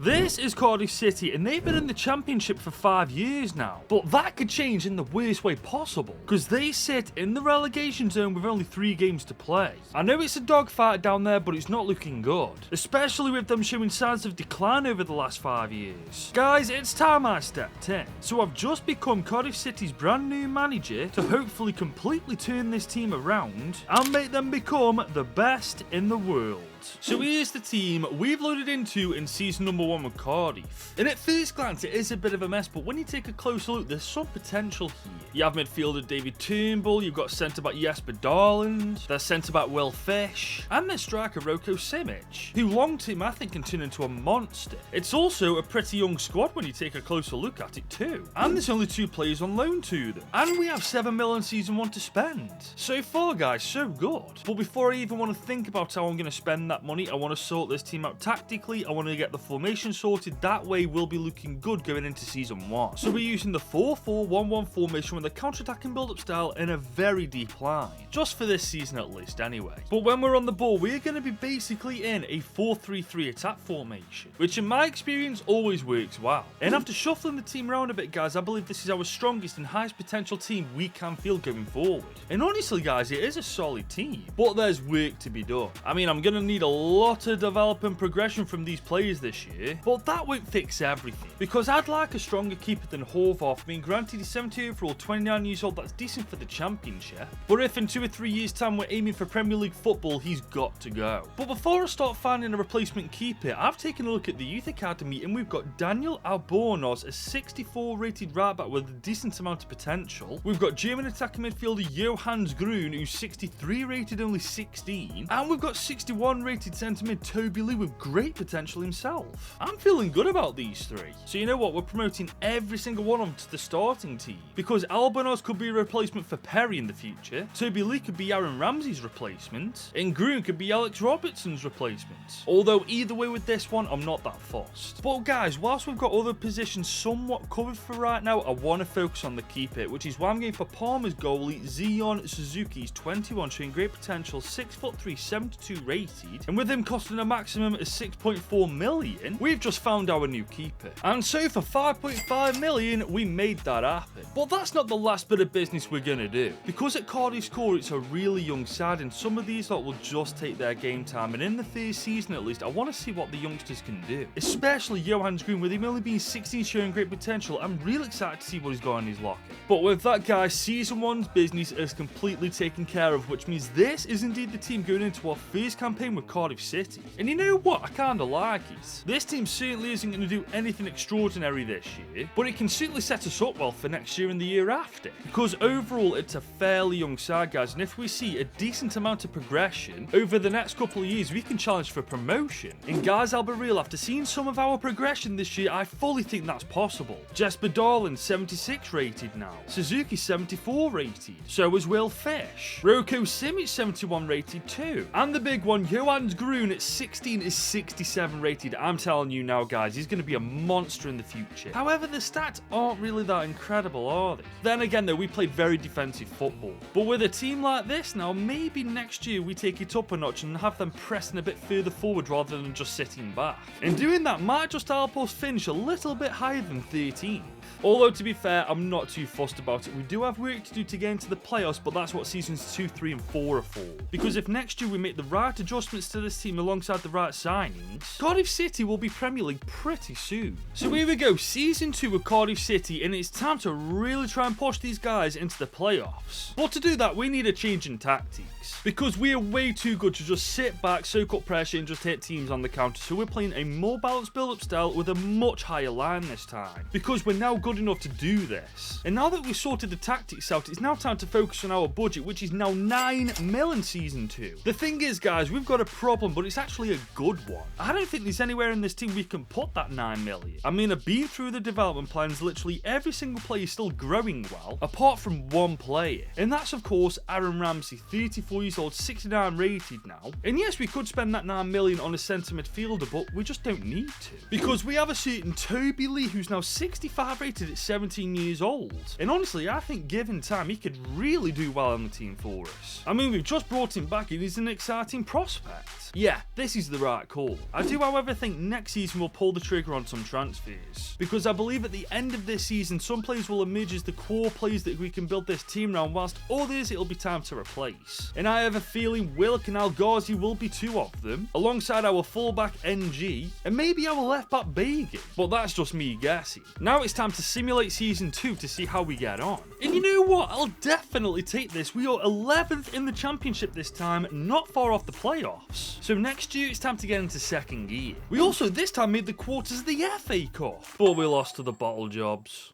This is Cardiff City, and they've been in the Championship for 5 years now. But that could change in the worst way possible, because they sit in the relegation zone with only 3 games to play. I know it's a dogfight down there, but it's not looking good, especially with them showing signs of decline over the last 5 years. Guys, it's time I stepped in. So I've just become Cardiff City's brand new manager to hopefully completely turn this team around and make them become the best in the world. So here's the team we've loaded into in season number 1 with Cardiff. And at first glance it is a bit of a mess, but when you take a closer look, there's some potential here. You have midfielder David Turnbull, you've got centre back Jesper Darland, there's centre back Will Fish, and there's striker Roko Simic, who long term I think can turn into a monster. It's also a pretty young squad when you take a closer look at it too. And there's only 2 players on loan to them. And we have 7 mil in season 1 to spend. So far guys, so good. But before I even want to think about how I'm going to spend that money, I want to sort this team out tactically. I want to get the formation sorted. That way we'll be looking good going into season 1. So we're using the 4-4-1-1 formation with a counter-attacking build-up style in a very deep line. Just for this season at least anyway. But when we're on the ball, we're going to be basically in a 4-3-3 attack formation, which in my experience always works well. And after shuffling the team around a bit guys, I believe this is our strongest and highest potential team we can field going forward. And honestly guys, it is a solid team, but there's work to be done. I mean, I'm going to need a lot of development progression from these players this year, but that won't fix everything, because I'd like a stronger keeper than Horvath. I mean, granted he's 70 overall, 29 years old, that's decent for the Championship, but if in 2 or 3 years time we're aiming for Premier League football, he's got to go. But before I start finding a replacement keeper, I've taken a look at the youth academy and we've got Daniel Albornoz, a 64 rated right back with a decent amount of potential. We've got German attacking midfielder Johannes Grun, who's 63 rated, only 16, and we've got 61 rated centre mid Toby Lee with great potential himself. I'm feeling good about these 3. So you know what, we're promoting every single one of them to the starting team, because Albornoz could be a replacement for Perry in the future, Toby Lee could be Aaron Ramsey's replacement, and Grun could be Alex Robertson's replacement. Although either way with this one, I'm not that fussed. But guys, whilst we've got other positions somewhat covered for right now, I want to focus on the keeper, which is why I'm going for Parma's goalie Zion Suzuki. He's 21, showing great potential, 6'3", 72 rated, and with him costing a maximum of 6.4 million, we've just found our new keeper. And so for 5.5 million, we made that happen. But that's not the last bit of business we're gonna do, because at Cardiff's core, it's a really young side, and some of these lot will just take their game time, and in the 3rd season at least, I want to see what the youngsters can do. Especially Johannes Grun, with him only being 16 showing great potential. I'm really excited to see what he's got in his locker. But with that guys, season 1's business is completely taken care of, which means this is indeed the team going into our first campaign with Cardiff City. And you know what, I kinda like it. This team certainly isn't going to do anything extraordinary this year, but it can certainly set us up well for next year and the year after, because overall it's a fairly young side guys, and if we see a decent amount of progression over the next couple of years, we can challenge for promotion. And guys, I'll be real, after seeing some of our progression this year, I fully think that's possible. Jesper Darland 76 rated now, Suzuki 74 rated, so is Will Fish, Roko Simic 71 rated too, and the big one, Johannes Grun at 16 is 67 rated. I'm telling you now guys, he's going to be a monster in the future. However, the stats aren't really that incredible, are they? Then again though, we played very defensive football, but with a team like this now, maybe next year we take it up a notch and have them pressing a bit further forward rather than just sitting back, and doing that might just help us finish a little bit higher than 13th. Although to be fair, I'm not too fussed about it. We do have work to do to get into the playoffs, but that's what seasons 2, 3 and 4 are for. Because if next year we make the right adjustments to this team alongside the right signings, Cardiff City will be Premier League pretty soon. So here we go, season 2 of Cardiff City, and it's time to really try and push these guys into the playoffs. But to do that, we need a change in tactics, because we are way too good to just sit back, soak up pressure and just hit teams on the counter. So we're playing a more balanced build-up style with a much higher line this time, because we're now good enough to do this. And now that we've sorted the tactics out, it's now time to focus on our budget, which is now 9 mil in season 2. The thing is guys, we've got a problem, but it's actually a good one. I don't think there's anywhere in this team we can put that 9 million. I mean, I've been through the development plans, literally every single player is still growing well, apart from one player, and that's of course Aaron Ramsey, 34 years old, 69 rated now. And yes, we could spend that 9 million on a centre midfielder, but we just don't need to, because we have a certain Toby Lee who's now 65 rated at 17 years old. And honestly, I think given time, he could really do well on the team for us. I mean, we've just brought him back and he's an exciting prospect. perfect. Yeah, this is the right call. I do, however, think next season we'll pull the trigger on some transfers, because I believe at the end of this season, some players will emerge as the core players that we can build this team around, whilst others it'll be time to replace. And I have a feeling Willock and Al Ghazi will be two of them, alongside our fullback NG, and maybe our left back Bagan. But that's just me guessing. Now it's time to simulate season 2 to see how we get on. And you know what? I'll definitely take this. We are 11th in the championship this time, not far off the playoffs. So next year it's time to get into second gear. We also this time made the quarters of the FA Cup, but we lost to the bottle jobs.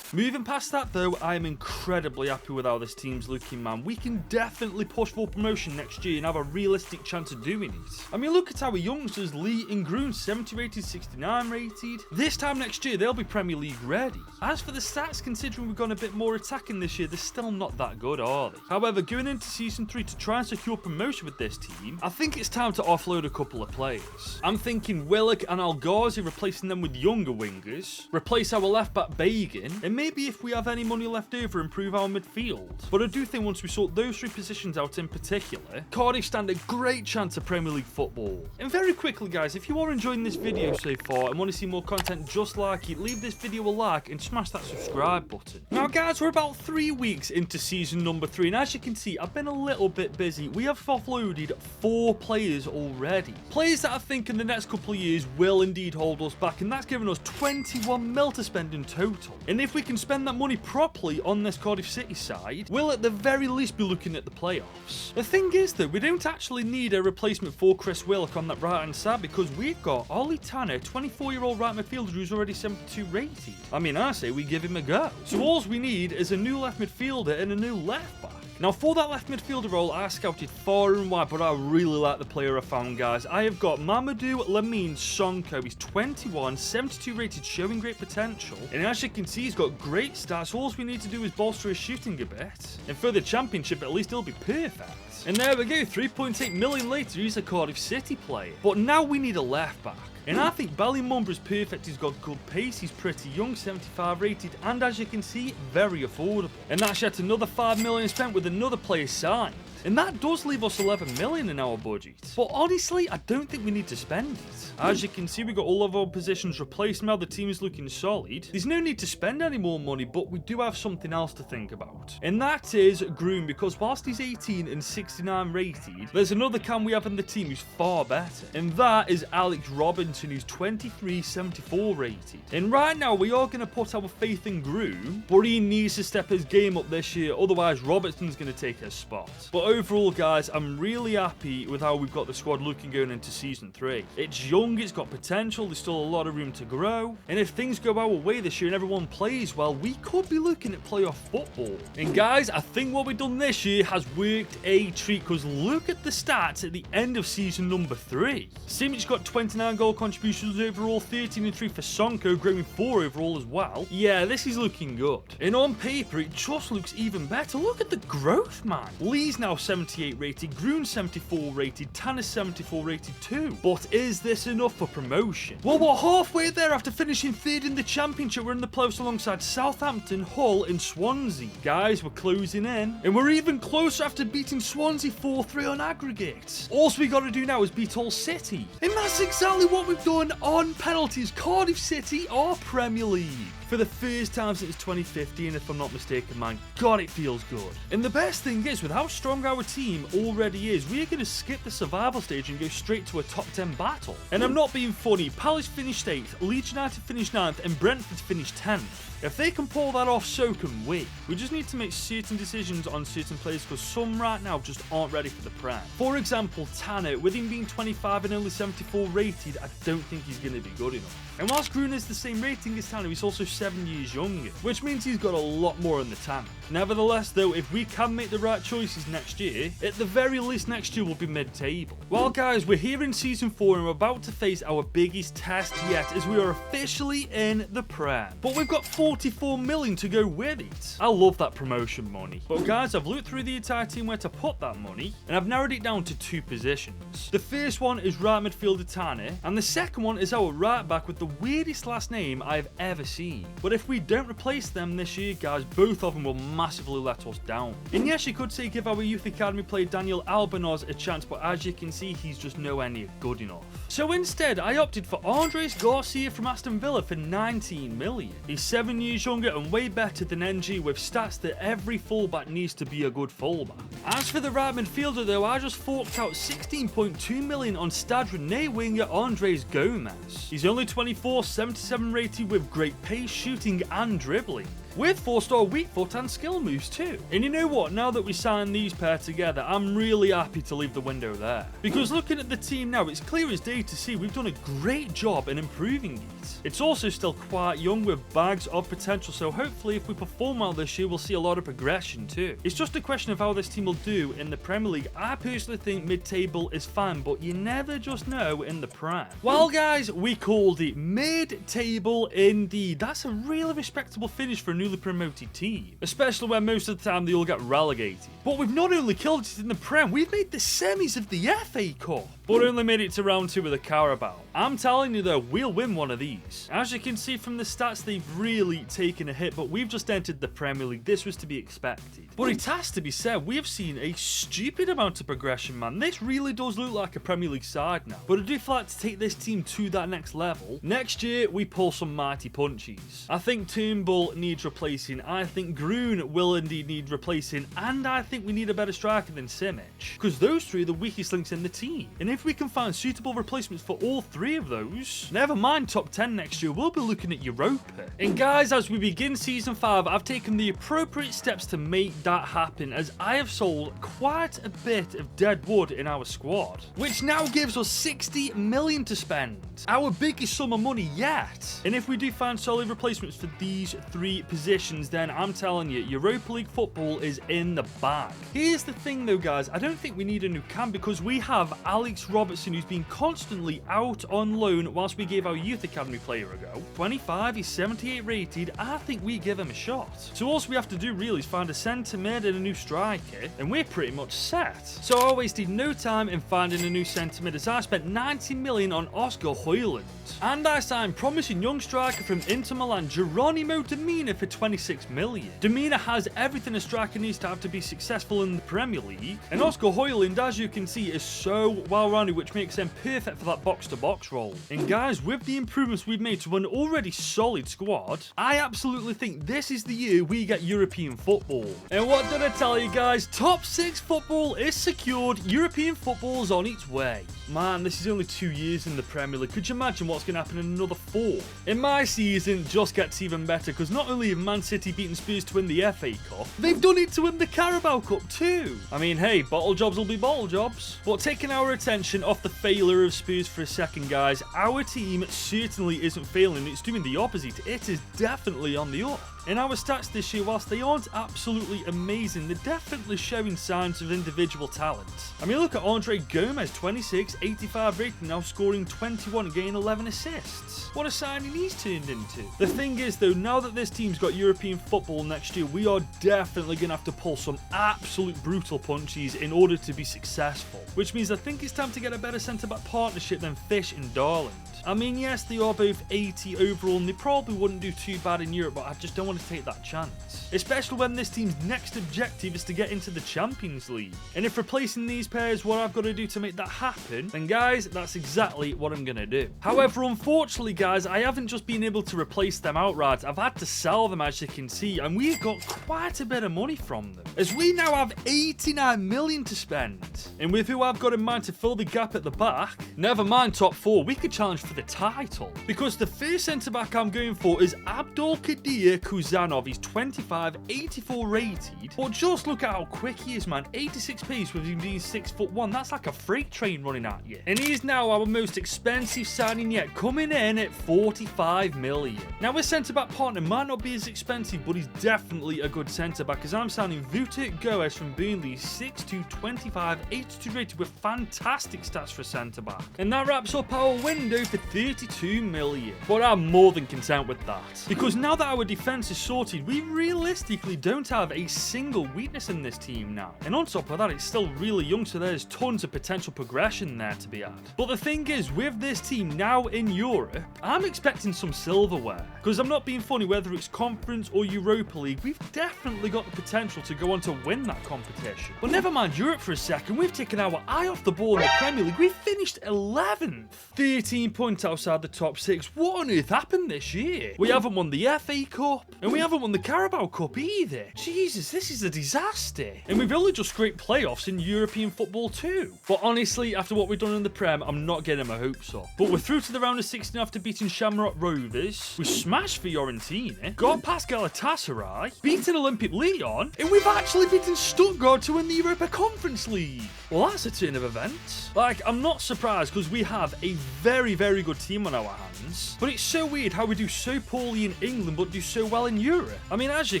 Moving past that though, I am incredibly happy with how this team's looking, man. We can definitely push for promotion next year and have a realistic chance of doing it. I mean, look at our youngsters, Lee and Groon, 70 rated, 69 rated. This time next year, they'll be Premier League ready. As for the stats, considering we've gone a bit more attacking this year, they're still not that good, are they? However, going into Season 3 to try and secure promotion with this team, I think it's time to offload a couple of players. I'm thinking Willock and Al Ghazi, replacing them with younger wingers, replace our left back Bagan, and maybe if we have any money left over, improve our midfield. But I do think once we sort those three positions out in particular, Cardiff stand a great chance of Premier League football. And very quickly guys, if you are enjoying this video so far and want to see more content just like it, leave this video a like and smash that subscribe button. Now guys, we're about 3 weeks into season number 3, and as you can see, I've been a little bit busy. We have offloaded 4 players already. Players that I think in the next couple of years will indeed hold us back, and that's given us 21 mil to spend in total. And if we can spend that money properly on this Cardiff City side, we'll at the very least be looking at the playoffs. The thing is though, we don't actually need a replacement for Chris Willock on that right hand side, because we've got Ollie Tanner, 24-year-old right midfielder who's already 72 rated. I mean, I say we give him a go. So all we need is a new left midfielder and a new left back. Now for that left midfielder role, I scouted far and wide, but I really like the player I found, guys. I have got Mamadou Lamine Sonko. He's 21, 72 rated, showing great potential. And as you can see, he's got great stats. All we need to do is bolster his shooting a bit. And for the championship, at least he'll be perfect. And there we go, 3.8 million later, he's a Cardiff City player. But now we need a left back. And I think Ballymumbra's perfect. He's got good pace, he's pretty young, 75 rated, and as you can see, very affordable. And that's yet another 5 million spent with another player signed. And that does leave us 11 million in our budget. But honestly, I don't think we need to spend it. As you can see, we got all of our positions replaced. Now the team is looking solid. There's no need to spend any more money, but we do have something else to think about. And that is Groom, because whilst he's 18 and 69 rated, there's another cam we have in the team who's far better. And that is Alex Robinson, who's 23, 74 rated. And right now, we are going to put our faith in Groom, but he needs to step his game up this year. Otherwise, Robertson's going to take his spot. But overall, guys, I'm really happy with how we've got the squad looking going into Season 3. It's young, it's got potential, there's still a lot of room to grow. And if things go our way this year and everyone plays well, we could be looking at playoff football. And guys, I think what we've done this year has worked a treat, because look at the stats at the end of season number 3. Simic got 29 goal contributions overall, 13 and 3 for Sonko, growing 4 overall as well. Yeah, this is looking good. And on paper, it just looks even better. Look at the growth, man. Lee's now 78 rated, Groon 74 rated, Tanner 74 rated too. But is this enough for promotion? Well, we're halfway there after finishing 3rd in the championship. We're in the playoffs alongside Southampton, Hull and Swansea. Guys, we're closing in. And we're even closer after beating Swansea 4-3 on aggregate. All we got to do now is beat Hull City. And that's exactly what we've done on penalties. Cardiff City are Premier League for the first time since 2015, if I'm not mistaken, man. God, it feels good. And the best thing is, with how strong our team already is, we're going to skip the survival stage and go straight to a top 10 battle. And I'm not being funny, Palace finished 8th, Leeds United finished 9th, and Brentford finished 10th. If they can pull that off, so can we. We just need to make certain decisions on certain players, because some right now just aren't ready for the Prem. For example, Tanner, with him being 25 and only 74 rated, I don't think he's going to be good enough. And whilst Groon is the same rating as Tanner, he's also 7 years younger, which means he's got a lot more in the tank. Nevertheless though, if we can make the right choices next year, at the very least next year we'll be mid-table. Well guys, we're here in season 4 and we're about to face our biggest test yet, as we are officially in the Prem. But we've got 44 million to go with it. I love that promotion money. But guys, I've looked through the entire team where to put that money, and I've narrowed it down to 2 positions. The first one is right midfielder Tanner, and the second one is our right back with the weirdest last name I've ever seen. But if we don't replace them this year, guys, both of them will massively let us down. And yes, you could say give our youth academy player Daniel Albanos a chance, but as you can see, he's just nowhere near good enough. So instead, I opted for Andres Garcia from Aston Villa for 19 million. He's 7 years younger and way better than NG, with stats that every fullback needs to be a good fullback. As for the right midfielder though, I just forked out 16.2 million on Stade Rennais winger Andres Gomez. He's only 24, 77 rated with great pace, shooting and dribbling, with 4-star weak foot and skill moves too. And you know what, now that we signed these pair together, I'm really happy to leave the window there. Because looking at the team now, it's clear as day to see we've done a great job in improving it. It's also still quite young with bags of potential, so hopefully if we perform well this year, we'll see a lot of progression too. It's just a question of how this team will do in the Premier League. I personally think mid-table is fine, but you never just know in the Prem. Well guys, we called it mid-table indeed. That's a really respectable finish for a newly promoted team, especially when most of the time they all get relegated. But we've not only killed it in the Prem, we've made the semis of the FA Cup, but only made it to round 2 of the Carabao. I'm telling you though, we'll win one of these. As you can see from the stats, they've really taken a hit, but we've just entered the Premier League. This was to be expected. But it has to be said, we have seen a stupid amount of progression, man. This really does look like a Premier League side now. But I do feel like to take this team to that next level, next year we pull some mighty punches. I think Turnbull needs replacing, I think Groen will indeed need replacing, and I think we need a better striker than Simic, because those three are the weakest links in the team. And if we can find suitable replacements for all three of those, never mind top 10 next year, we'll be looking at Europa. And guys, as we begin season 5, I've taken the appropriate steps to make that happen, as I have sold quite a bit of dead wood in our squad, which now gives us 60 million to spend, our biggest sum of money yet. And if we do find solid replacements for these three positions, then I'm telling you, Europa League football is in the bag. Here's the thing though guys, I don't think we need a new cam, because we have Alex Robertson, who's been constantly out on loan whilst we gave our youth academy player a go. 25, he's 78 rated, I think we give him a shot. So all we have to do really is find a centre mid and a new striker, and we're pretty much set. So I wasted no time in finding a new centre mid, as I spent 90 million on Oscar Højlund. And I signed promising young striker from Inter Milan, Geronimo Domina, for 26 million. Domina has everything a striker needs to have to be successful in the Premier League, and Oscar Højlund, as you can see, is so well-rounded, which makes him perfect for that box-to-box role. And guys, with the improvements we've made to an already solid squad, I absolutely think this is the year we get European football. And what did I tell you guys? Top 6 football is secured. European football's on its way. Man, this is only 2 years in the Premier League. Could you imagine what's going to happen in another 4? And my season just gets even better, because not only have Man City beaten Spurs to win the FA Cup, they've done it to win the Carabao Cup too. I mean, hey, bottle jobs will be bottle jobs. But taking our attention off the failure of Spurs for a second, guys, our team certainly isn't failing. It's doing the opposite. It is definitely on the up. In our stats this year, whilst they aren't absolutely amazing, they're definitely showing signs of individual talent. I mean, look at Andre Gomez, 26, 85 rating, now scoring 21, getting 11 assists. What a signing he's turned into. The thing is though, now that this team's got European football next year, we are definitely going to have to pull some absolute brutal punches in order to be successful. Which means I think it's time to get a better centre-back partnership than Fish and Darling. I mean, yes, they are both 80 overall, and they probably wouldn't do too bad in Europe, but I just don't want to take that chance. Especially when this team's next objective is to get into the Champions League. And if replacing these pairs what I've got to do to make that happen, then guys, that's exactly what I'm going to do. However, unfortunately, guys, I haven't just been able to replace them outright. I've had to sell them, as you can see, and we've got quite a bit of money from them, as we now have 89 million to spend. And with who I've got in mind to fill the gap at the back, never mind top 4, we could challenge for the title, because the first centre-back I'm going for is Abdulkadir Kuzanov. He's 25, 84 rated, but just look at how quick he is, man. 86 pace with him being 6'1". That's like a freight train running at you. And he's now our most expensive signing yet, coming in at 45 million. Now his centre-back partner might not be as expensive, but he's definitely a good centre-back, as I'm signing Vuta Goes from Burnley, 6'2", 25, 82 rated, with fantastic stats for centre-back. And that wraps up our window for 32 million. But I'm more than content with that. Because now that our defense is sorted, we realistically don't have a single weakness in this team now. And on top of that, it's still really young, so there's tons of potential progression there to be had. But the thing is, with this team now in Europe, I'm expecting some silverware. Because I'm not being funny, whether it's Conference or Europa League, we've definitely got the potential to go on to win that competition. But never mind Europe for a second, we've taken our eye off the ball in the Premier League. We finished 11th. 13 points outside the top 6. What on earth happened this year? We haven't won the FA Cup, and we haven't won the Carabao Cup either. Jesus, this is a disaster. And we've only just scraped playoffs in European football too. But honestly, after what we've done in the Prem, I'm not getting my hopes up. But we're through to the round of 16 after beating Shamrock Rovers. We smashed Fiorentina, got past Galatasaray, beaten Olympic Lyon, and we've actually beaten Stuttgart to win the Europa Conference League. Well, that's a turn of events. Like, I'm not surprised because we have a very, very good team on our hands. But it's so weird how we do so poorly in England but do so well in Europe. I mean, as you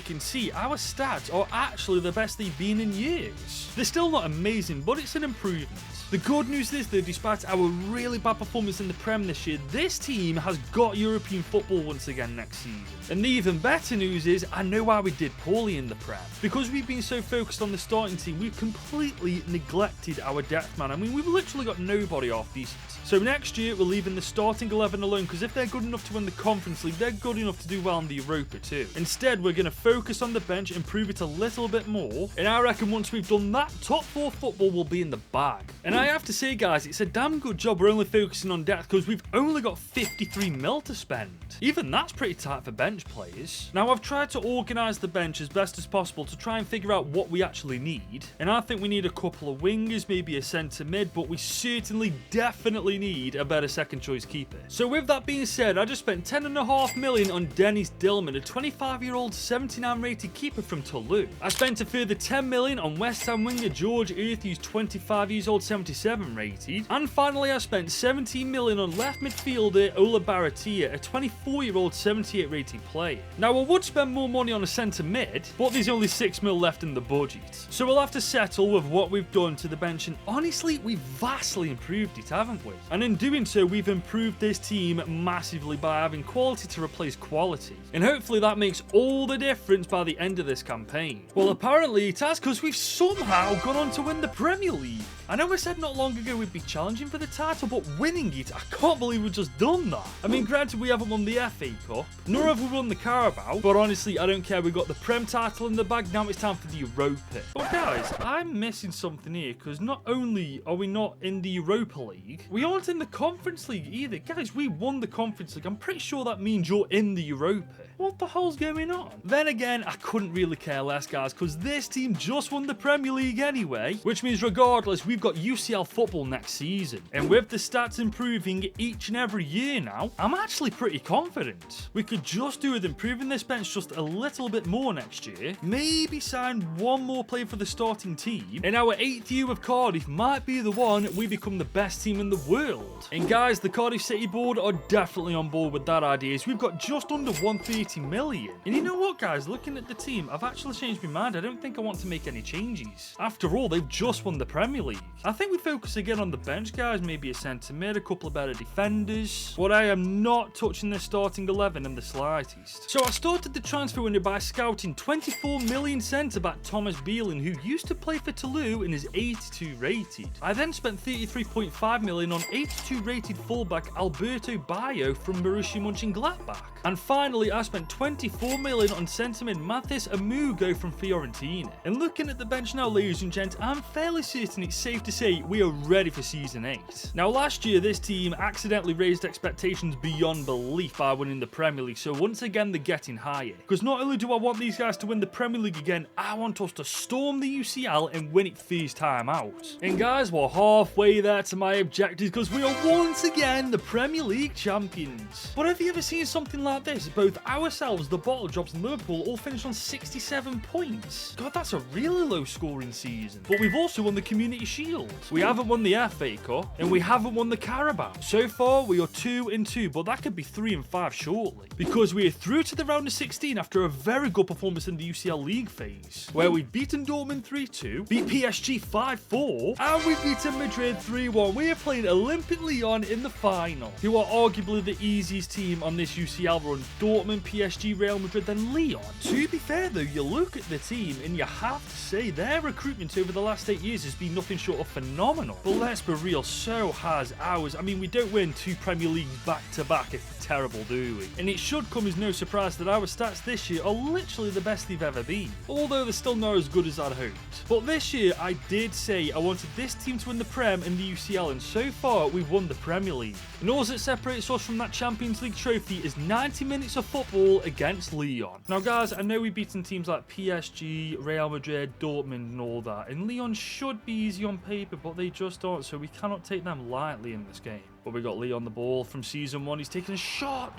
can see, our stats are actually the best they've been in years. They're still not amazing, but it's an improvement. The good news is that despite our really bad performance in the Prem this year, this team has got European football once again next season. And the even better news is, I know why we did poorly in the Prem. Because we've been so focused on the starting team, we've completely neglected our depth man. I mean, we've literally got nobody half decent. So next year, we're leaving the starting 11 alone, because if they're good enough to win the Conference League, they're good enough to do well in the Europa too. Instead, we're going to focus on the bench, improve it a little bit more, and I reckon once we've done that, top 4 football will be in the bag. And I have to say, guys, it's a damn good job we're only focusing on depth, because we've only got 53 mil to spend. Even that's pretty tight for bench players. Now, I've tried to organise the bench as best as possible to try and figure out what we actually need, and I think we need a couple of wingers, maybe a centre mid, but we certainly definitely need a better second choice keeper. So with that being said, I just spent 10.5 million on Dennis Dillman, a 25-year-old 79 rated keeper from Toulouse. I spent a further 10 million on West Ham winger George Earth, who's 25 years old, 77 rated. And finally, I spent 17 million on left midfielder Ola Baratia, a 24-year-old 78 rated player. Now, I would spend more money on a centre mid, but there's only 6 mil left in the budget. So we'll have to settle with what we've done to the bench, and honestly, we've vastly improved it, haven't we? And in doing so, we've improved this team massively by having quality to replace quality. And hopefully that makes all the difference by the end of this campaign. Well, apparently it has, because we've somehow gone on to win the Premier League. I know I said not long ago we'd be challenging for the title, but winning it, I can't believe we've just done that. I mean, granted, we haven't won the FA Cup, nor have we won the Carabao, but honestly, I don't care. We got the Prem title in the bag, now it's time for the Europa. But guys, I'm missing something here, because not only are we not in the Europa League, we aren't in the Conference League either. Guys, we won the Conference League. I'm pretty sure that means you're in the Europa. What the hell's going on? Then again, I couldn't really care less, guys, because this team just won the Premier League anyway, which means regardless, we've got UCL football next season. And with the stats improving each and every year now, I'm actually pretty confident. We could just do with improving this bench just a little bit more next year, maybe sign one more player for the starting team, and our 8th year with Cardiff might be the one we become the best team in the world. And guys, the Cardiff City board are definitely on board with that idea, so we've got just under 130 million. And you know what, guys, looking at the team, I've actually changed my mind. I don't think I want to make any changes. After all, they've just won the Premier League. I think we focus again on the bench, guys, maybe a centre mid, a couple of better defenders, but I am not touching the starting 11 in the slightest. So I started the transfer window by scouting 24 million centre back Thomas Beelan, who used to play for Toulouse and is 82 rated. I then spent 33.5 million on 82 rated fullback Alberto Bayo from Borussia Mönchengladbach. And finally, I spent 24 million on centre mid Mathis Amugo from Fiorentina. And looking at the bench now, ladies and gents, I'm fairly certain it's safe to say we are ready for Season 8. Now, last year, this team accidentally raised expectations beyond belief by winning the Premier League, so once again, they're getting higher. Because not only do I want these guys to win the Premier League again, I want us to storm the UCL and win it first time out. And guys, we're halfway there to my objectives, because we are once again the Premier League champions. But have you ever seen something like this? Both ourselves, the Bottle Jobs, and Liverpool all finished on 67 points. God, that's a really low scoring season. But we've also won the Community Shield. We haven't won the FA Cup, and we haven't won the Carabao. So far, we are 2-2, but that could be 3-5 shortly, because we are through to the round of 16 after a very good performance in the UCL League phase, where we've beaten Dortmund 3-2, beat PSG 5-4, and we've beaten Madrid 3-1. We are playing Olympic Lyon in the final final, who are arguably the easiest team on this UCL run. Dortmund, PSG, Real Madrid, then Lyon. To be fair though, you look at the team and you have to say their recruitment over the last 8 years has been nothing short of phenomenal. But let's be real, so has ours. I mean, we don't win 2 Premier Leagues back to back if we're terrible, do we? And it should come as no surprise that our stats this year are literally the best they've ever been, although they're still not as good as I'd hoped. But this year I did say I wanted this team to win the Prem and the UCL, and so far we've won the Premier League. And all that separates us from that Champions League trophy is 90 minutes of football against Lyon. Now guys, I know we've beaten teams like PSG, Real Madrid, Dortmund and all that, and Lyon should be easy on paper, but they just aren't, so we cannot take them lightly in this game. But we got Lee on the ball from season 1, he's taking a shot.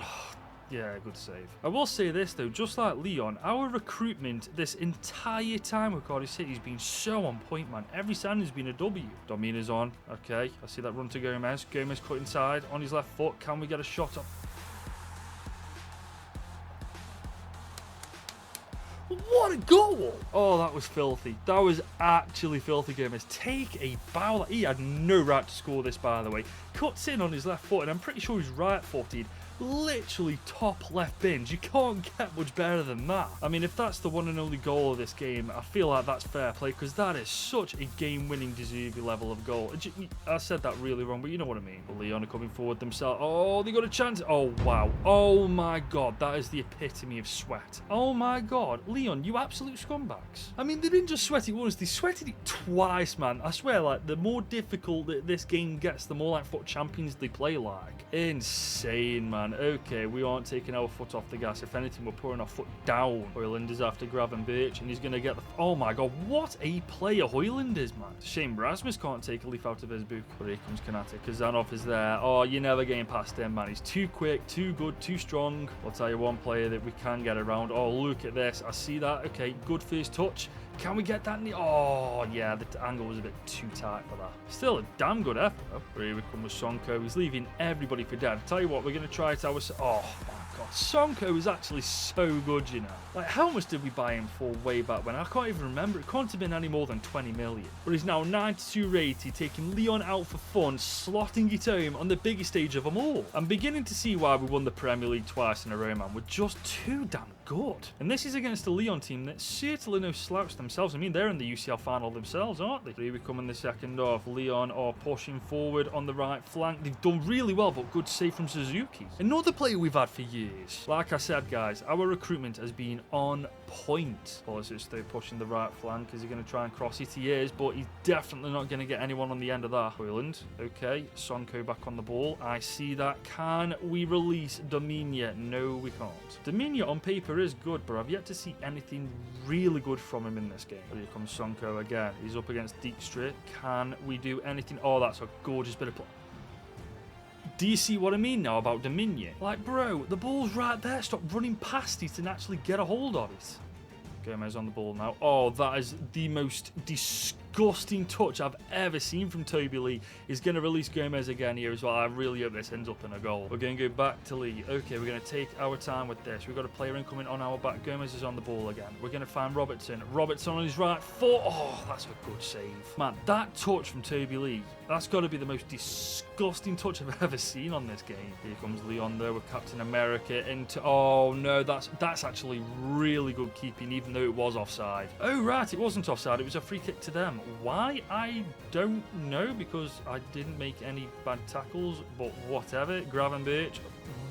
Yeah, good save. I will say this though, just like Lyon, our recruitment this entire time with Cardiff City has been so on point, man. Every signing has been a W. Domina's on. Okay, I see that run to Gomez. Gomez cut inside on his left foot. Can we get a shot up? What a goal! Oh, that was filthy. That was actually filthy, Gomez. Take a bow. He had no right to score this, by the way. Cuts in on his left foot, and I'm pretty sure he's right-footed. Literally top left bins. You can't get much better than that. I mean, if that's the one and only goal of this game, I feel like that's fair play, because that is such a game-winning, deserving level of goal. I said that really wrong, but you know what I mean. Lyon are coming forward themselves. Oh, they got a chance. Oh, wow. Oh, my God. That is the epitome of sweat. Oh, my God. Lyon, you absolute scumbags. I mean, they didn't just sweat it once. They sweated it twice, man. I swear, like, the more difficult that this game gets, the more like FUT champions they play like. Insane, man. Okay, we aren't taking our foot off the gas. If anything, we're putting our foot down. Højlund is after Gravenberch, and he's going to get the... Oh my God, what a player Højlund is, man. It's a shame Rasmus can't take a leaf out of his book. But here comes Kanate. Kazanov is there. Oh, you're never getting past him, man. He's too quick, too good, too strong. I'll tell you one player that we can get around. Oh, look at this. I see that. Okay, good first touch. Can we get that? Oh, yeah, the angle was a bit too tight for that. Still a damn good effort, though. Here we come with Sonko. He's leaving everybody for dead. Tell you what, we're going to try it our... Oh, my God. Sonko is actually so good, you know. Like, how much did we buy him for way back when? I can't even remember. It can't have been any more than 20 million. But he's now 92 rated, taking Lyon out for fun, slotting it home on the biggest stage of them all. I'm beginning to see why we won the Premier League twice in a row, man. We're just too damn good. And this is against a Lyon team that's certainly no slouch themselves. I mean, they're in the UCL final themselves, aren't they? Here we come in the second half. Lyon are pushing forward on the right flank. They've done really well, but good save from Suzuki. Another player we've had for years. Like I said, guys, our recruitment has been on point. Pulisic though pushing the right flank. Is he going to try and cross it? He is, but he's definitely not going to get anyone on the end of that. Højlund, okay. Sonko back on the ball. I see that. Can we release Dominia? No, we can't. Dominia on paper is good, but I've yet to see anything really good from him in this game. Here comes Sonko again. He's up against Dijkstra. Can we do anything? Oh, that's a gorgeous bit of play. Do you see what I mean now about Dominia? Like, bro, the ball's right there. Stop running past it and actually get a hold of it. Gomez on the ball now. Oh, that is the most disgusting touch I've ever seen from Toby Lee. He's going to release Gomez again here as well. I really hope this ends up in a goal. We're going to go back to Lee. Okay, we're going to take our time with this. We've got a player incoming on our back. Gomez is on the ball again. We're going to find Robertson. Robertson on his right foot. Oh, that's a good save. Man, that touch from Toby Lee, that's got to be the most disgusting touch I've ever seen on this game. Here comes Leon though with Captain America into... Oh no, that's actually really good keeping, even though it was offside. Oh right, it wasn't offside, it was a free kick to them. Why? I don't know, because I didn't make any bad tackles, but whatever. Gravenberch,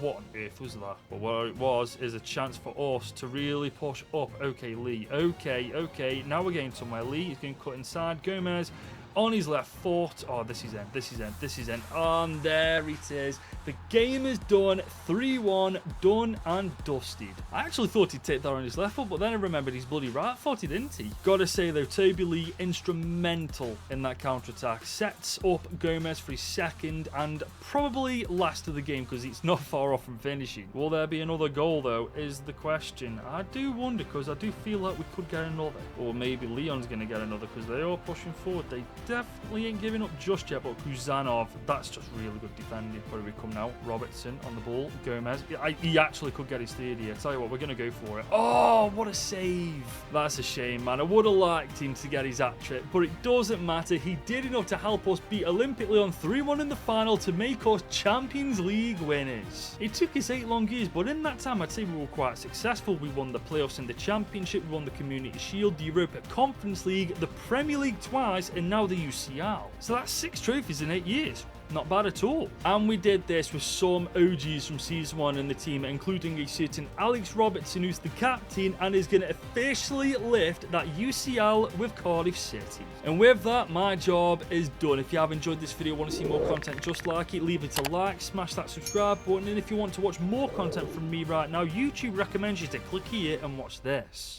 what on earth was that? But what it was is a chance for us to really push up. Okay, Lee. Okay. Now we're getting somewhere. Lee is going to cut inside. Gomez on his left foot. Oh, this is in. And there it is. The game is done. 3-1, done and dusted. I actually thought he'd take that on his left foot, but then I remembered he's bloody right-footed, isn't he? Gotta say, though, Toby Lee, instrumental in that counter-attack. Sets up Gomez for his second and probably last of the game, because it's not far off from finishing. Will there be another goal, though, is the question. I do wonder, because I do feel like we could get another. Or maybe Leon's going to get another, because they are pushing forward. They definitely ain't giving up just yet, but Kuzanov, that's just really good defending. Where do we come now? Robertson on the ball. Gomez. He actually could get his third here. Tell you what, we're going to go for it. Oh, what a save. That's a shame, man. I would have liked him to get his hat-trick, but it doesn't matter. He did enough to help us beat Olympic Lyon 3-1 in the final to make us Champions League winners. It took us 8 long years, but in that time, I'd say we were quite successful. We won the playoffs and the championship, we won the Community Shield, the Europa Conference League, the Premier League twice, and now the UCL. So that's 6 trophies in 8 years. Not bad at all. And we did this with some OGs from Season 1 in the team, including a certain Alex Robertson, who's the captain and is going to officially lift that UCL with Cardiff City. And with that, my job is done. If you have enjoyed this video, want to see more content just like it, leave it a like, smash that subscribe button, and if you want to watch more content from me right now, YouTube recommends you to click here and watch this.